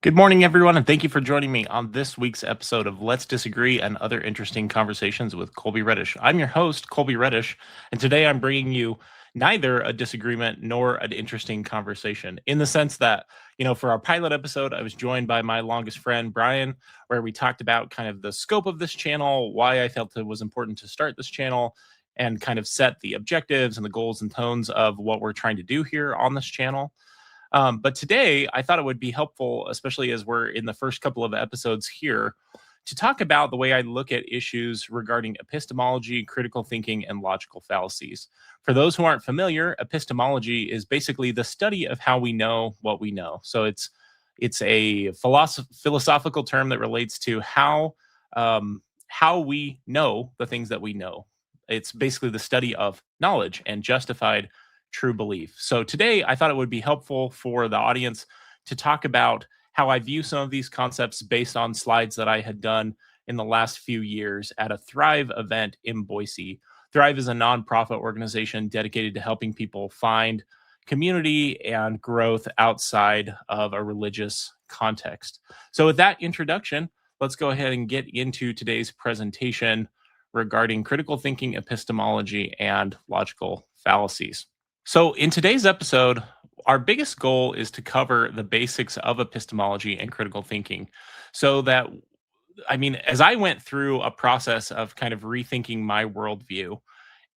Good morning, everyone, and thank you for joining me on this week's episode of Let's Disagree and Other Interesting Conversations with Kolby Reddish. I'm your host, Kolby Reddish, and today I'm bringing you neither a disagreement nor an interesting conversation in the sense that, for our pilot episode, I was joined by my longest friend, Brian, where we talked about kind of the scope of this channel, why I felt it was important to start this channel, and kind of set the objectives and the goals and tones of what we're trying to do here on this channel. But today, I thought it would be helpful, especially as we're in the first couple of episodes here, to talk about the way I look at issues regarding epistemology, critical thinking, and logical fallacies. For those who aren't familiar, epistemology is basically the study of how we know what we know. So it's a philosophical term that relates to how we know the things that we know. It's basically the study of knowledge and justified true belief. So today, I thought it would be helpful for the audience to talk about how I view some of these concepts based on slides that I had done in the last few years at a Thrive event in Boise. Thrive is a nonprofit organization dedicated to helping people find community and growth outside of a religious context. So with that introduction, let's go ahead and get into today's presentation regarding critical thinking, epistemology, and logical fallacies. So in today's episode, our biggest goal is to cover the basics of epistemology and critical thinking so that, as I went through a process of kind of rethinking my worldview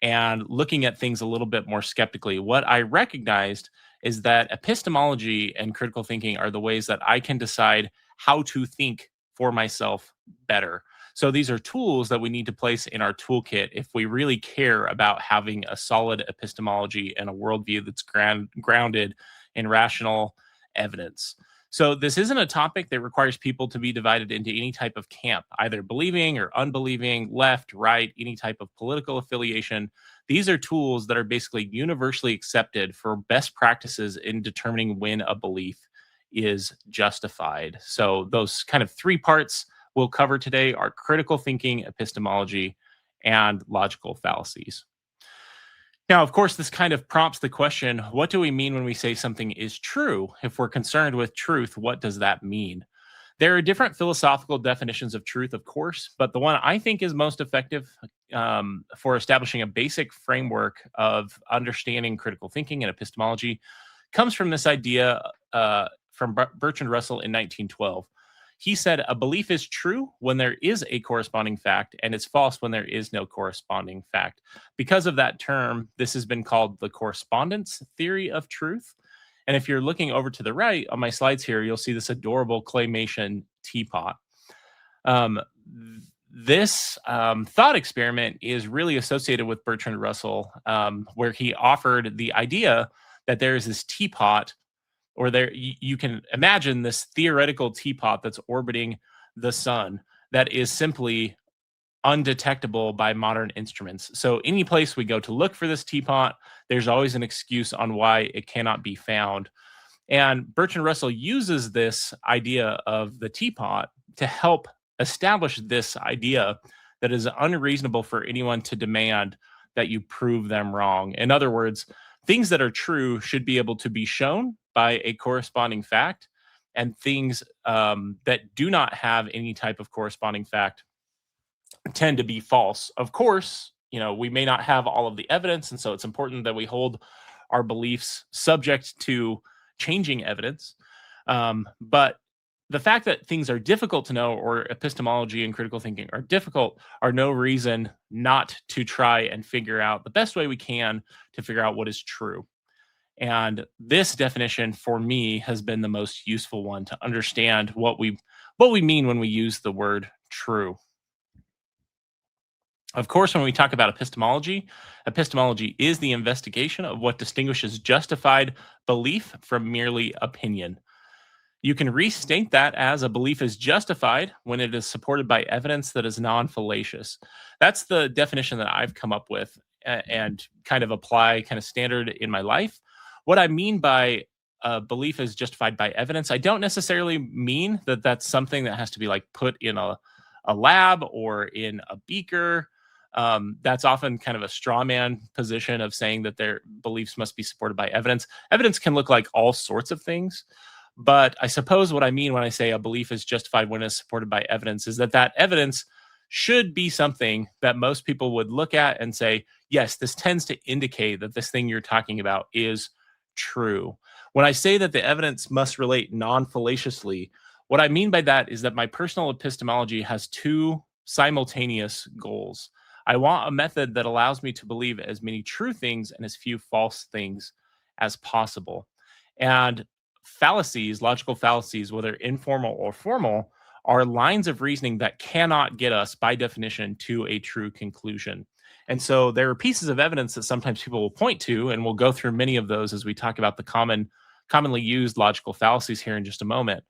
and looking at things a little bit more skeptically, what I recognized is that epistemology and critical thinking are the ways that I can decide how to think for myself better. So these are tools that we need to place in our toolkit if we really care about having a solid epistemology and a worldview that's grounded in rational evidence. So this isn't a topic that requires people to be divided into any type of camp, either believing or unbelieving, left, right, any type of political affiliation. These are tools that are basically universally accepted for best practices in determining when a belief is justified. So those kind of three parts we'll cover today are critical thinking, epistemology, and logical fallacies. Now, of course, this kind of prompts the question, what do we mean when we say something is true? If we're concerned with truth, what does that mean? There are different philosophical definitions of truth, of course, but the one I think is most effective for establishing a basic framework of understanding critical thinking and epistemology comes from this idea from Bertrand Russell in 1912. He said, a belief is true when there is a corresponding fact, and it's false when there is no corresponding fact. Because of that term, this has been called the correspondence theory of truth. And if you're looking over to the right on my slides here, you'll see this adorable claymation teapot. This thought experiment is really associated with Bertrand Russell, where he offered the idea that there is this teapot, or you can imagine this theoretical teapot that's orbiting the sun that is simply undetectable by modern instruments. So any place we go to look for this teapot, there's always an excuse on why it cannot be found. And Bertrand Russell uses this idea of the teapot to help establish this idea that is unreasonable for anyone to demand that you prove them wrong. In other words, things that are true should be able to be shown by a corresponding fact, and things that do not have any type of corresponding fact tend to be false. Of course, we may not have all of the evidence, and so it's important that we hold our beliefs subject to changing evidence. But the fact that things are difficult to know, or epistemology and critical thinking are difficult, are no reason not to try and figure out the best way we can to figure out what is true. And this definition for me has been the most useful one to understand what we mean when we use the word true. Of course, when we talk about epistemology is the investigation of what distinguishes justified belief from merely opinion. You can restate that as a belief is justified when it is supported by evidence that is non-fallacious. That's the definition that I've come up with and kind of apply kind of standard in my life. What I mean by a belief is justified by evidence, I don't necessarily mean that that's something that has to be like put in a lab or in a beaker. That's often kind of a straw man position of saying that their beliefs must be supported by evidence. Evidence can look like all sorts of things. But I suppose what I mean when I say a belief is justified when it's supported by evidence is that that evidence should be something that most people would look at and say, yes, this tends to indicate that this thing you're talking about is true. When I say that the evidence must relate non fallaciously, what I mean by that is that my personal epistemology has two simultaneous goals. I want a method that allows me to believe as many true things and as few false things as possible. And fallacies, logical fallacies, whether informal or formal, are lines of reasoning that cannot get us, by definition, to a true conclusion. And so there are pieces of evidence that sometimes people will point to, and we'll go through many of those as we talk about the commonly used logical fallacies here in just a moment.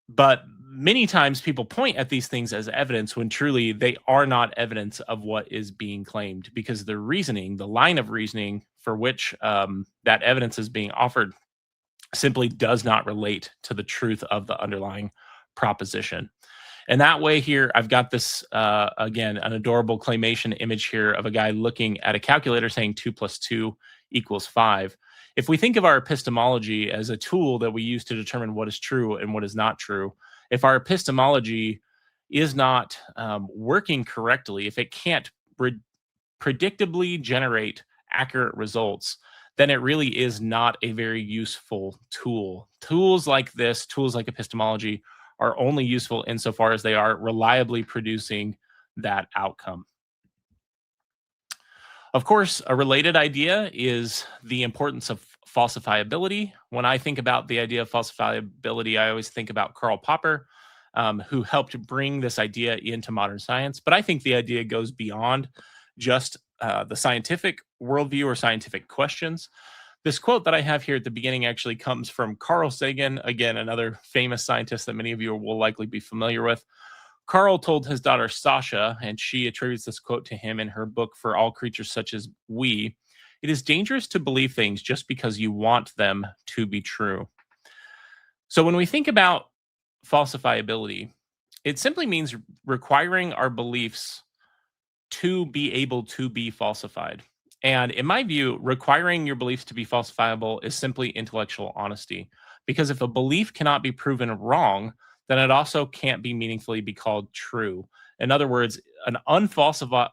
But many times people point at these things as evidence when truly they are not evidence of what is being claimed, because the reasoning, the line of reasoning for which that evidence is being offered, simply does not relate to the truth of the underlying proposition. And that way, here, I've got this, again, an adorable claymation image here of a guy looking at a calculator saying 2 plus 2 equals 5. If we think of our epistemology as a tool that we use to determine what is true and what is not true, if our epistemology is not working correctly, if it can't predictably generate accurate results, then it really is not a very useful tool. Tools like this, tools like epistemology, are only useful insofar as they are reliably producing that outcome. Of course, a related idea is the importance of falsifiability. When I think about the idea of falsifiability, I always think about Karl Popper, who helped bring this idea into modern science. But I think the idea goes beyond just the scientific worldview or scientific questions. This quote that I have here at the beginning actually comes from Carl Sagan, again, another famous scientist that many of you will likely be familiar with. Carl told his daughter Sasha, and she attributes this quote to him in her book, For All Creatures Such as We, "It is dangerous to believe things just because you want them to be true." So when we think about falsifiability, it simply means requiring our beliefs to be able to be falsified. And in my view, requiring your beliefs to be falsifiable is simply intellectual honesty. Because if a belief cannot be proven wrong, then it also can't be meaningfully be called true. In other words, an unfalsifiable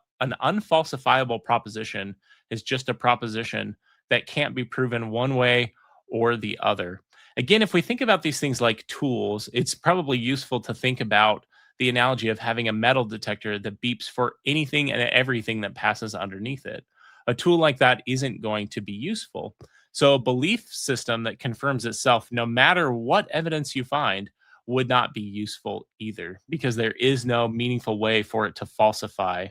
proposition is just a proposition that can't be proven one way or the other. Again, if we think about these things like tools, it's probably useful to think about the analogy of having a metal detector that beeps for anything and everything that passes underneath it. A tool like that isn't going to be useful. So, a belief system that confirms itself, no matter what evidence you find, would not be useful either, because there is no meaningful way for it to falsify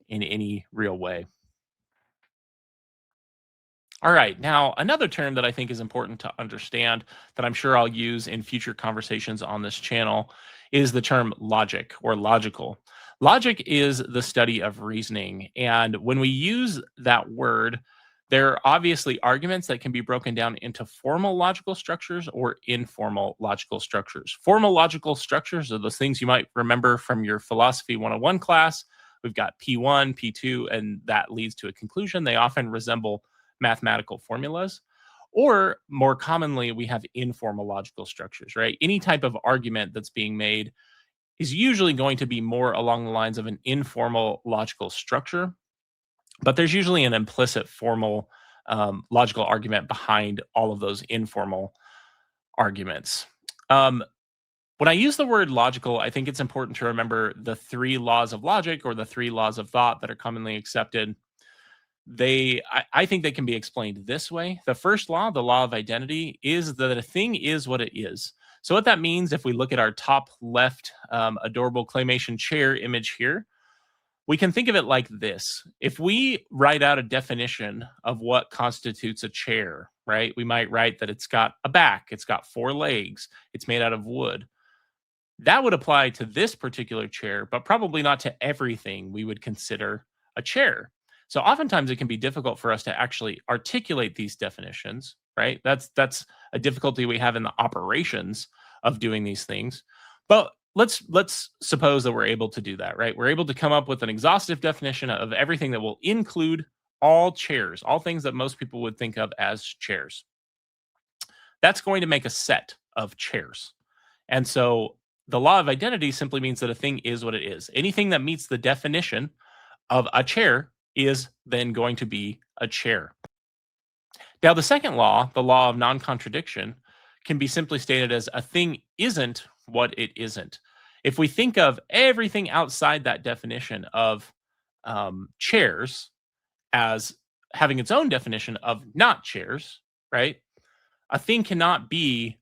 in any real way. All right. Now, another term that I think is important to understand that I'm sure I'll use in future conversations on this channel is the term logic or logical. Logic is the study of reasoning. And when we use that word, there are obviously arguments that can be broken down into formal logical structures or informal logical structures. Formal logical structures are those things you might remember from your Philosophy 101 class. We've got P1, P2, and that leads to a conclusion. They often resemble mathematical formulas. Or more commonly, we have informal logical structures, right? Any type of argument that's being made is usually going to be more along the lines of an informal logical structure, but there's usually an implicit formal logical argument behind all of those informal arguments. Um, when I use the word logical, I think it's important to remember the three laws of logic or the three laws of thought that are commonly accepted. I think they can be explained this way. The first law, the law of identity, is that a thing is what it is. So what that means, if we look at our top left adorable claymation chair image here, we can think of it like this. If we write out a definition of what constitutes a chair, right? We might write that it's got a back, it's got four legs, it's made out of wood. That would apply to this particular chair, but probably not to everything we would consider a chair. So oftentimes it can be difficult for us to actually articulate these definitions, right? That's a difficulty we have in the operations of doing these things. But let's suppose that we're able to do that, right? We're able to come up with an exhaustive definition of everything that will include all chairs, all things that most people would think of as chairs. that's going to make a set of chairs. And so the law of identity simply means that a thing is what it is. Anything that meets the definition of a chair is then going to be a chair. Now, the second law, the law of non-contradiction, can be simply stated as a thing isn't what it isn't. If we think of everything outside that definition of chairs as having its own definition of not chairs, right? A thing cannot be,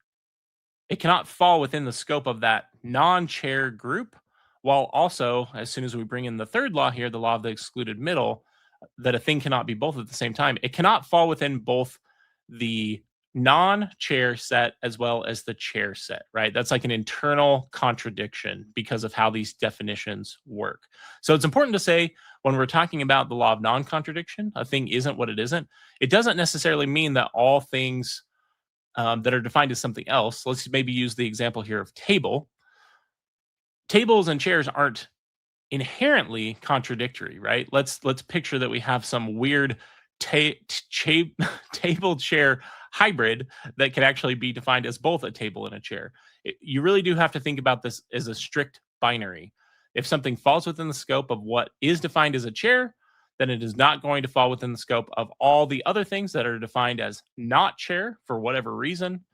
it cannot fall within the scope of that non-chair group, while also, as soon as we bring in the third law here, the law of the excluded middle, that a thing cannot be both at the same time. It cannot fall within both the non-chair set as well as the chair set, right? That's like an internal contradiction because of how these definitions work. So it's important to say when we're talking about the law of non-contradiction, a thing isn't what it isn't. It doesn't necessarily mean that all things that are defined as something else. Let's maybe use the example here of table. Tables and chairs aren't inherently contradictory, right? Let's picture that we have some weird table chair hybrid that can actually be defined as both a table and a chair. You really do have to think about this as a strict binary. If something falls within the scope of what is defined as a chair, then it is not going to fall within the scope of all the other things that are defined as not chair for whatever reason.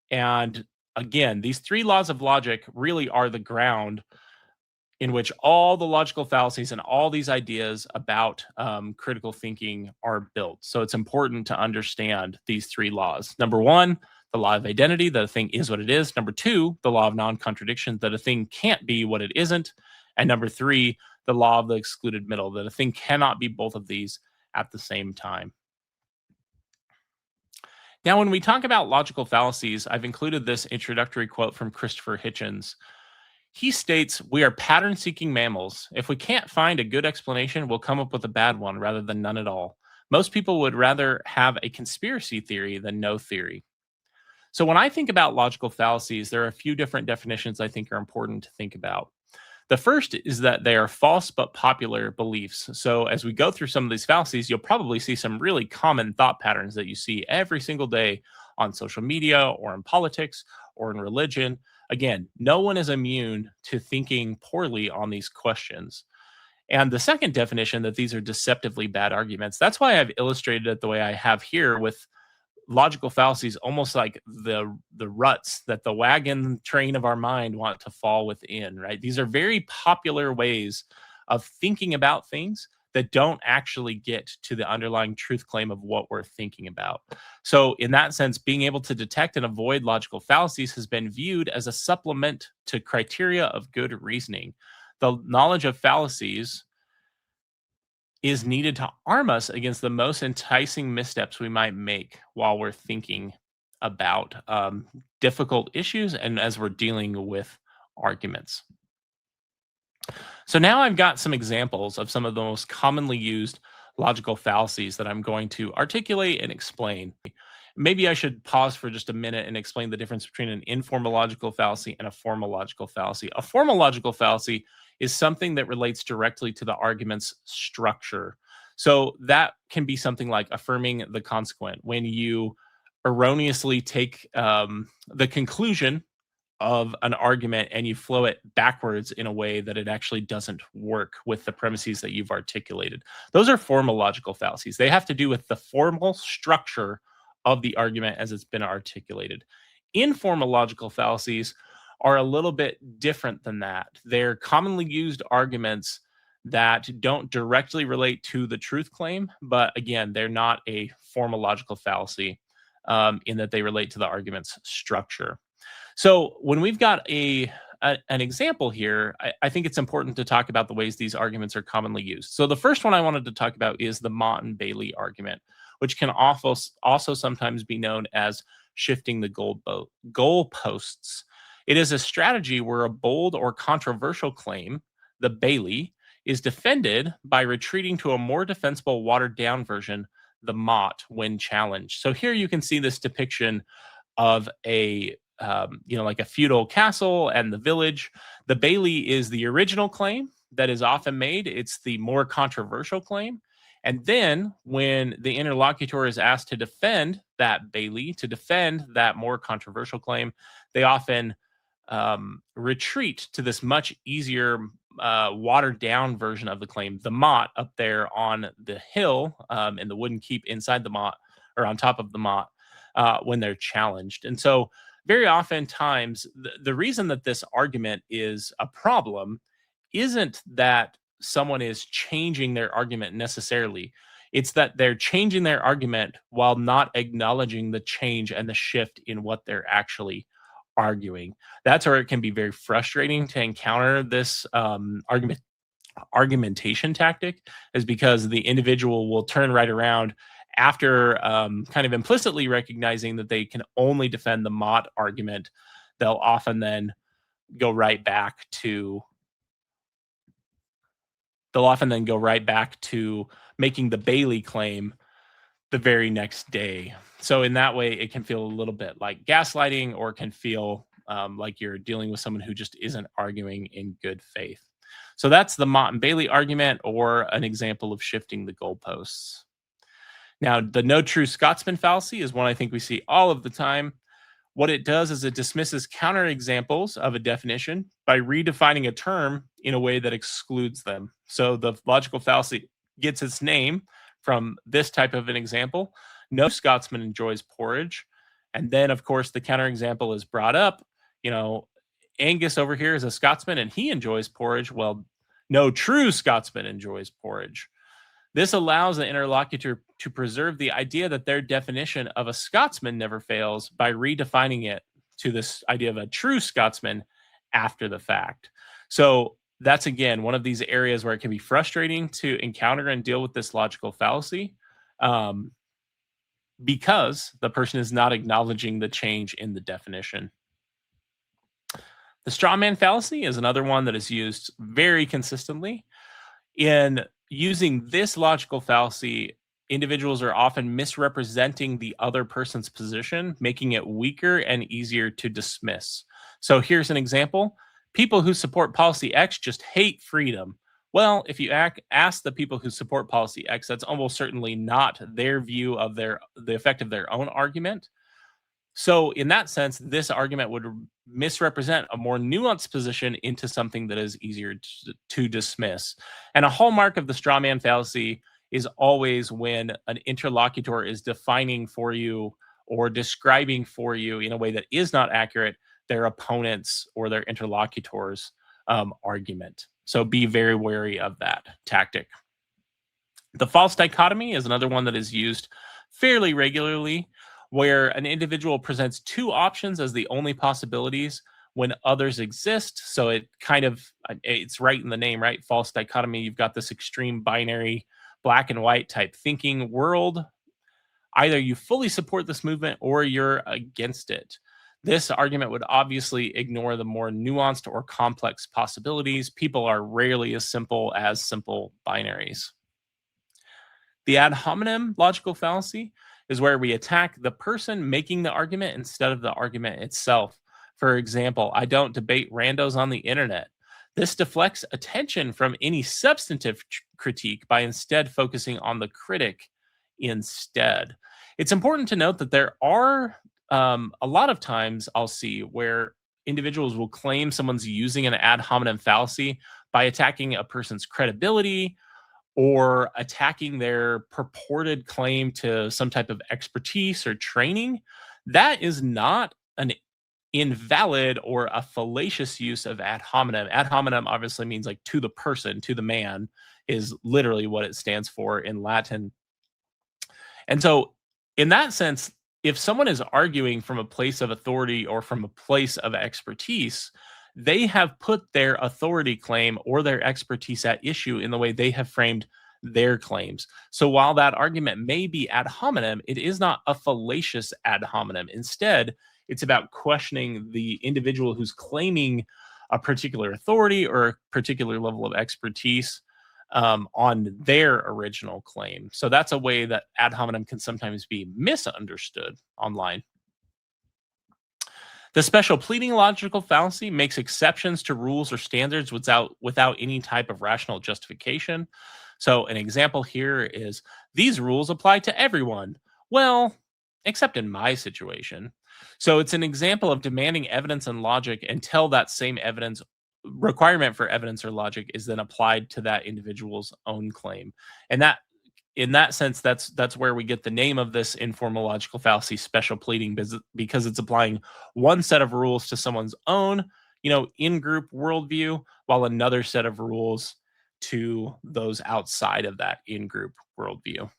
And again, these three laws of logic really are the ground in which all the logical fallacies and all these ideas about critical thinking are built. So it's important to understand these three laws. Number one, the law of identity, that a thing is what it is. Number two, the law of non-contradiction, that a thing can't be what it isn't. And number three, the law of the excluded middle, that a thing cannot be both of these at the same time. Now, when we talk about logical fallacies, I've included this introductory quote from Christopher Hitchens. He states, "We are pattern-seeking mammals. If we can't find a good explanation, we'll come up with a bad one rather than none at all. Most people would rather have a conspiracy theory than no theory." So when I think about logical fallacies, there are a few different definitions I think are important to think about. The first is that they are false but popular beliefs. So as we go through some of these fallacies, you'll probably see some really common thought patterns that you see every single day on social media or in politics or in religion. Again, no one is immune to thinking poorly on these questions. And the second definition, that these are deceptively bad arguments, that's why I've illustrated it the way I have here, with logical fallacies almost like the ruts that the wagon train of our mind want to fall within, right? These are very popular ways of thinking about things that don't actually get to the underlying truth claim of what we're thinking about. So in that sense, being able to detect and avoid logical fallacies has been viewed as a supplement to criteria of good reasoning. The knowledge of fallacies is needed to arm us against the most enticing missteps we might make while we're thinking about difficult issues and as we're dealing with arguments. So now I've got some examples of some of the most commonly used logical fallacies that I'm going to articulate and explain. Maybe I should pause for just a minute and explain the difference between an informal logical fallacy and a formal logical fallacy. A formal logical fallacy is something that relates directly to the argument's structure. So that can be something like affirming the consequent, when you erroneously take the conclusion of an argument and you flow it backwards in a way that it actually doesn't work with the premises that you've articulated. Those are formal logical fallacies. They have to do with the formal structure of the argument as it's been articulated. Informal logical fallacies are a little bit different than that. They're commonly used arguments that don't directly relate to the truth claim, but again, they're not a formal logical fallacy in that they relate to the argument's structure. So when we've got an example here, I think it's important to talk about the ways these arguments are commonly used. So the first one I wanted to talk about is the Motte and Bailey argument, which can also sometimes be known as shifting the goalposts. It is a strategy where a bold or controversial claim, the Bailey, is defended by retreating to a more defensible, watered-down version, the Motte, when challenged. So here you can see this depiction of a like a feudal castle and the village. The Bailey is the original claim that is often made. It's the more controversial claim. And then when the interlocutor is asked to defend that Bailey, to defend that more controversial claim, they often retreat to this much easier, watered down version of the claim, the Motte up there on the hill, in the wooden keep inside the Motte or on top of the Motte, when they're challenged. And so, very oftentimes, the reason that this argument is a problem isn't that someone is changing their argument necessarily. It's that they're changing their argument while not acknowledging the change and the shift in what they're actually arguing. That's where it can be very frustrating to encounter this argumentation tactic, is because the individual will turn right around after kind of implicitly recognizing that they can only defend the Motte argument. They'll often then go right back to making the Bailey claim the very next day. So in that way, it can feel a little bit like gaslighting, or can feel like you're dealing with someone who just isn't arguing in good faith. So that's the Motte and Bailey argument, or an example of shifting the goalposts. Now, the no true Scotsman fallacy is one I think we see all of the time. What it does is it dismisses counterexamples of a definition by redefining a term in a way that excludes them. So the logical fallacy gets its name from this type of an example. No Scotsman enjoys porridge. And then, of course, the counterexample is brought up. Angus over here is a Scotsman and he enjoys porridge. Well, no true Scotsman enjoys porridge. This allows the interlocutor to preserve the idea that their definition of a Scotsman never fails by redefining it to this idea of a true Scotsman after the fact. So that's, again, one of these areas where it can be frustrating to encounter and deal with this logical fallacy, because the person is not acknowledging the change in the definition. The straw man fallacy is another one that is used very consistently. In using this logical fallacy, individuals are often misrepresenting the other person's position, making it weaker and easier to dismiss. So here's an example. People who support policy X just hate freedom. Well, if you ask the people who support policy X, that's almost certainly not their view of the effect of their own argument. So in that sense, this argument would misrepresent a more nuanced position into something that is easier to dismiss. And a hallmark of the straw man fallacy is always when an interlocutor is defining for you or describing for you in a way that is not accurate their opponent's or their interlocutor's argument. So be very wary of that tactic. The false dichotomy is another one that is used fairly regularly, where an individual presents two options as the only possibilities when others exist. So it's right in the name, right? False dichotomy. You've got this extreme binary, black and white type thinking world. Either you fully support this movement or you're against it. This argument would obviously ignore the more nuanced or complex possibilities. People are rarely as simple as simple binaries. The ad hominem logical fallacy is where we attack the person making the argument instead of the argument itself. For example, I don't debate randos on the internet. This deflects attention from any substantive critique by instead focusing on the critic instead. It's important to note that there are a lot of times I'll see where individuals will claim someone's using an ad hominem fallacy by attacking a person's credibility or attacking their purported claim to some type of expertise or training. That is not an invalid or a fallacious use of ad hominem. Ad hominem obviously means like to the person, to the man, is literally what it stands for in Latin. And so in that sense, if someone is arguing from a place of authority or from a place of expertise, they have put their authority claim or their expertise at issue in the way they have framed their claims. So while that argument may be ad hominem, it is not a fallacious ad hominem. Instead, it's about questioning the individual who's claiming a particular authority or a particular level of expertise on their original claim. So that's a way that ad hominem can sometimes be misunderstood online. The special pleading logical fallacy makes exceptions to rules or standards without any type of rational justification. So an example here is these rules apply to everyone. Well, except in my situation. So it's an example of demanding evidence and logic until that same evidence requirement for evidence or logic is then applied to that individual's own claim. And that in that sense, that's where we get the name of this informal logical fallacy, special pleading, because it's applying one set of rules to someone's own, in-group worldview, while another set of rules to those outside of that in-group worldview.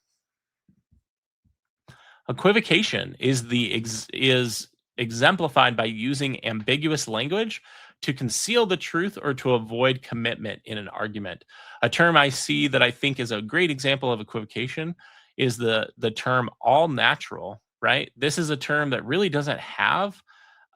Equivocation is exemplified by using ambiguous language to conceal the truth or to avoid commitment in an argument. A term I see that I think is a great example of equivocation is the term all natural, right? This is a term that really doesn't have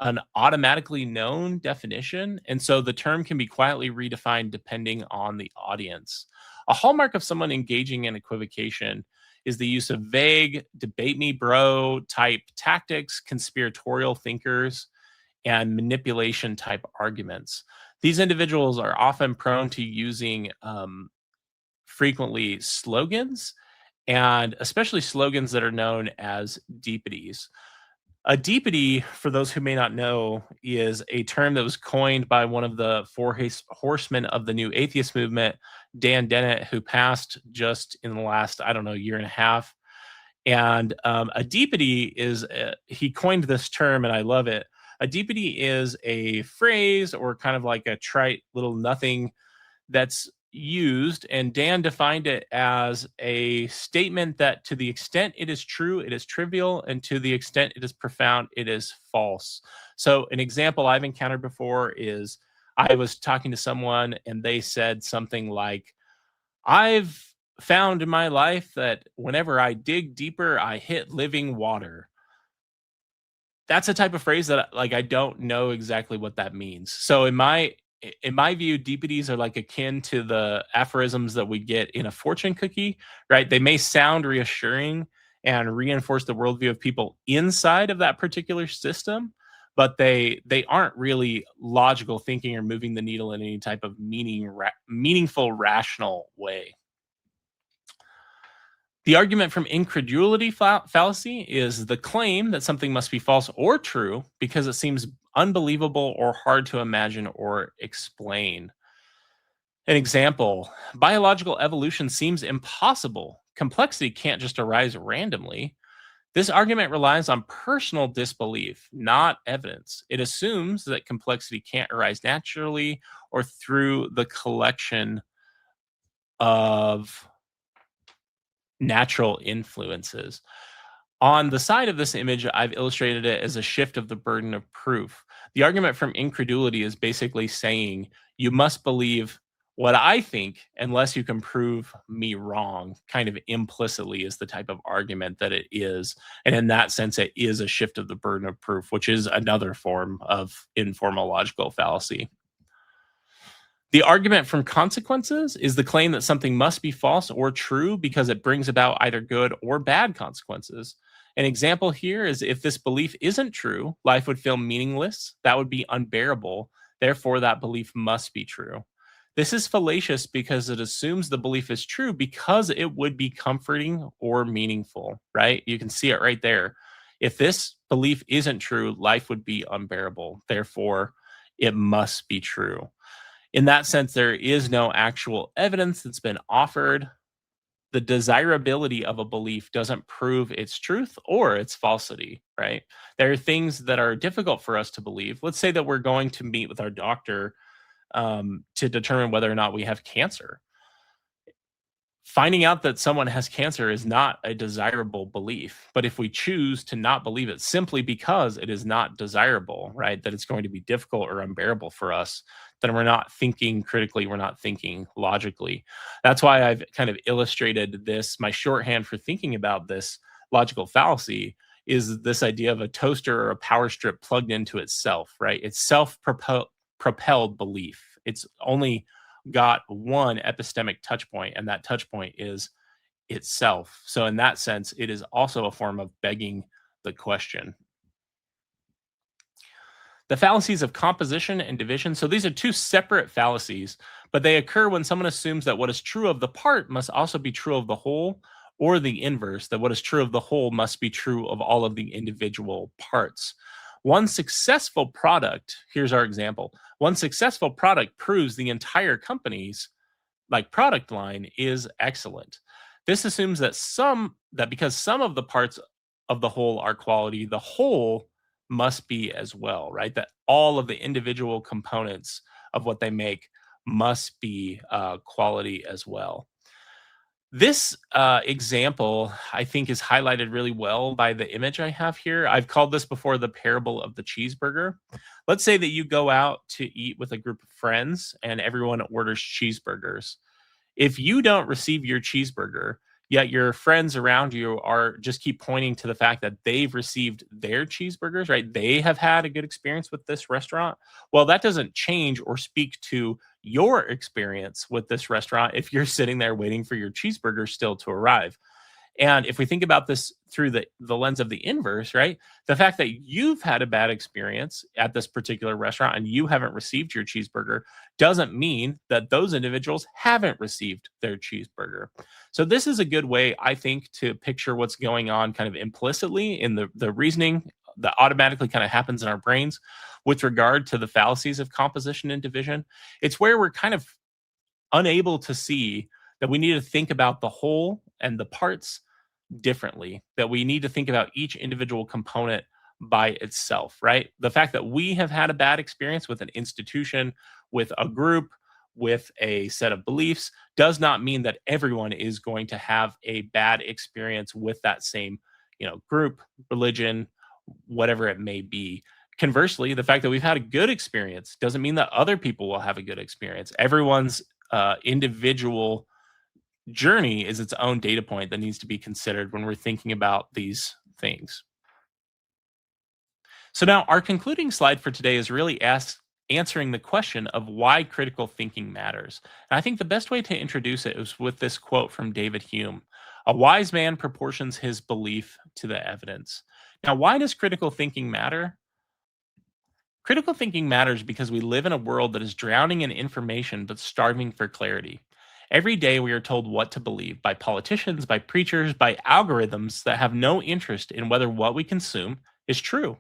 an automatically known definition, and so the term can be quietly redefined depending on the audience. A hallmark of someone engaging in equivocation is the use of vague, debate me bro type tactics, conspiratorial thinkers, and manipulation type arguments. These individuals are often prone to using frequently slogans, and especially slogans that are known as deepities. A deepity, for those who may not know, is a term that was coined by one of the horsemen of the new atheist movement, Dan Dennett, who passed just in the last, I don't know, year and a half. And a deepity is, he coined this term, and I love it. A deepity is a phrase or kind of like a trite little nothing that's used, and Dan defined it as a statement that to the extent it is true, it is trivial, and to the extent it is profound, it is false. So, an example I've encountered before is I was talking to someone and they said something like, I've found in my life that whenever I dig deeper, I hit living water. That's a type of phrase that like I don't know exactly what that means. So in my view, deepities are like akin to the aphorisms that we get in a fortune cookie, right? They may sound reassuring and reinforce the worldview of people inside of that particular system, but they aren't really logical thinking or moving the needle in any type of meaningful, rational way. The argument from incredulity fallacy is the claim that something must be false or true because it seems unbelievable or hard to imagine or explain. An example, biological evolution seems impossible. Complexity can't just arise randomly. This argument relies on personal disbelief, not evidence. It assumes that complexity can't arise naturally or through the collection of natural influences. On the side of this image, I've illustrated it as a shift of the burden of proof. The argument from incredulity is basically saying you must believe what I think unless you can prove me wrong, kind of implicitly is the type of argument that it is. And in that sense, it is a shift of the burden of proof, which is another form of informal logical fallacy. The argument from consequences is the claim that something must be false or true because it brings about either good or bad consequences. An example here is if this belief isn't true, life would feel meaningless. That would be unbearable. Therefore, that belief must be true. This is fallacious because it assumes the belief is true because it would be comforting or meaningful, right? You can see it right there. If this belief isn't true, life would be unbearable. Therefore, it must be true. In that sense, there is no actual evidence that's been offered. The desirability of a belief doesn't prove its truth or its falsity, right? There are things that are difficult for us to believe. Let's say that we're going to meet with our doctor to determine whether or not we have cancer. Finding out that someone has cancer is not a desirable belief. But if we choose to not believe it simply because it is not desirable, right, that it's going to be difficult or unbearable for us, then we're not thinking critically, we're not thinking logically. That's why I've kind of illustrated this. My shorthand for thinking about this logical fallacy is this idea of a toaster or a power strip plugged into itself, right? It's self propelled belief. It's only got one epistemic touch point, and that touch point is itself. So, in that sense, it is also a form of begging the question. The fallacies of composition and division. So these are two separate fallacies, but they occur when someone assumes that what is true of the part must also be true of the whole, or the inverse, that what is true of the whole must be true of all of the individual parts. One successful product, here's our example. One successful product proves the entire company's product line is excellent. This assumes that because some of the parts of the whole are quality, the whole must be as well, right? That all of the individual components of what they make must be quality as well. This example, I think, is highlighted really well by the image I have here. I've called this before the parable of the cheeseburger. Let's say that you go out to eat with a group of friends and everyone orders cheeseburgers. If you don't receive your cheeseburger, yet your friends around you are just keep pointing to the fact that they've received their cheeseburgers, right? They have had a good experience with this restaurant. Well, that doesn't change or speak to your experience with this restaurant if you're sitting there waiting for your cheeseburger still to arrive. And if we think about this through the lens of the inverse, right? The fact that you've had a bad experience at this particular restaurant and you haven't received your cheeseburger doesn't mean that those individuals haven't received their cheeseburger. So this is a good way, I think, to picture what's going on kind of implicitly in the reasoning that automatically kind of happens in our brains with regard to the fallacies of composition and division. It's where we're kind of unable to see that we need to think about the whole and the parts differently, that we need to think about each individual component by itself, right? The fact that we have had a bad experience with an institution, with a group, with a set of beliefs does not mean that everyone is going to have a bad experience with that same, group, religion, whatever it may be. Conversely, the fact that we've had a good experience doesn't mean that other people will have a good experience. Everyone's individual journey is its own data point that needs to be considered when we're thinking about these things. So now our concluding slide for today is really answering the question of why critical thinking matters. And I think the best way to introduce it is with this quote from David Hume. A wise man proportions his belief to the evidence. Now, why does critical thinking matter? Critical thinking matters because we live in a world that is drowning in information but starving for clarity. Every day we are told what to believe by politicians, by preachers, by algorithms that have no interest in whether what we consume is true.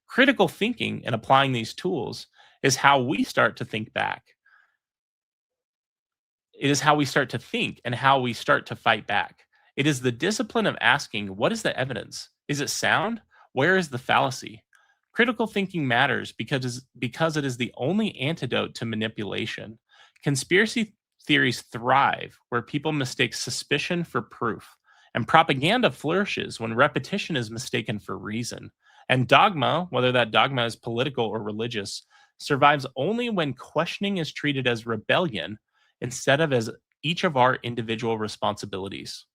Critical thinking and applying these tools is how we start to think back. It is how we start to think and how we start to fight back. It is the discipline of asking, what is the evidence? Is it sound? Where is the fallacy? Critical thinking matters because it is the only antidote to manipulation. Conspiracy theories thrive where people mistake suspicion for proof, and propaganda flourishes when repetition is mistaken for reason. And dogma, whether that dogma is political or religious, survives only when questioning is treated as rebellion instead of as each of our individual responsibilities.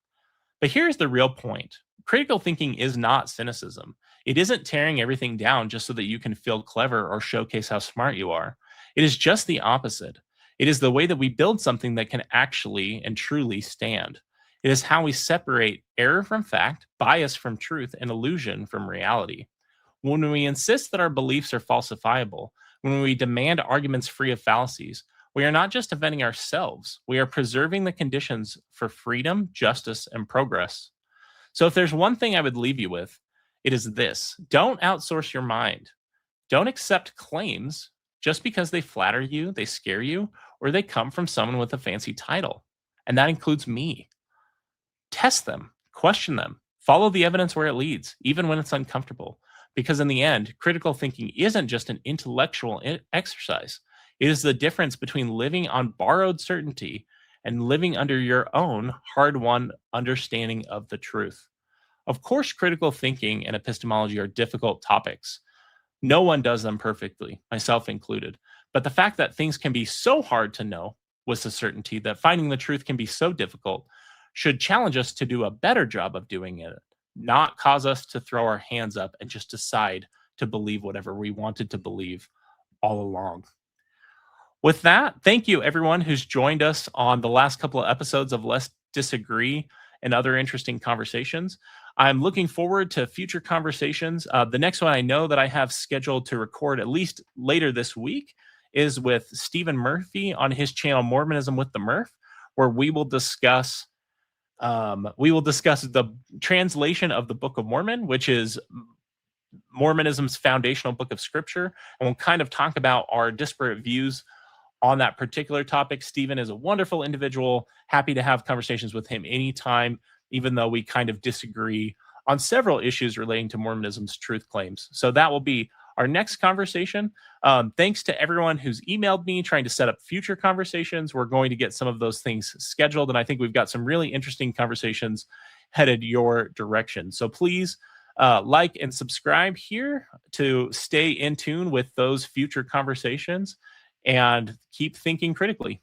But here's the real point. Critical thinking is not cynicism. It isn't tearing everything down just so that you can feel clever or showcase how smart you are. It is just the opposite. It is the way that we build something that can actually and truly stand. It is how we separate error from fact, bias from truth, and illusion from reality. When we insist that our beliefs are falsifiable, when we demand arguments free of fallacies, we are not just defending ourselves, we are preserving the conditions for freedom, justice, and progress. So, if there's one thing I would leave you with, it is this: don't outsource your mind. Don't accept claims just because they flatter you, they scare you, or they come from someone with a fancy title. And that includes me. Test them, question them, follow the evidence where it leads, even when it's uncomfortable. Because in the end, critical thinking isn't just an intellectual exercise. It is the difference between living on borrowed certainty and living under your own hard won understanding of the truth. Of course, critical thinking and epistemology are difficult topics. No one does them perfectly, myself included. But the fact that things can be so hard to know with a certainty, that finding the truth can be so difficult, should challenge us to do a better job of doing it, not cause us to throw our hands up and just decide to believe whatever we wanted to believe all along. With that, thank you everyone who's joined us on the last couple of episodes of Let's Disagree. and other interesting conversations. I'm looking forward to future conversations. The next one I know that I have scheduled to record at least later this week is with Stephen Murphy on his channel Mormonism with the Murph, where we will discuss the translation of the Book of Mormon, which is Mormonism's foundational book of scripture, and we'll kind of talk about our disparate views on that particular topic. Stephen is a wonderful individual. Happy to have conversations with him anytime, even though we kind of disagree on several issues relating to Mormonism's truth claims. So that will be our next conversation. Thanks to everyone who's emailed me trying to set up future conversations. We're going to get some of those things scheduled, and I think we've got some really interesting conversations headed your direction. So please like and subscribe here to stay in tune with those future conversations and keep thinking critically.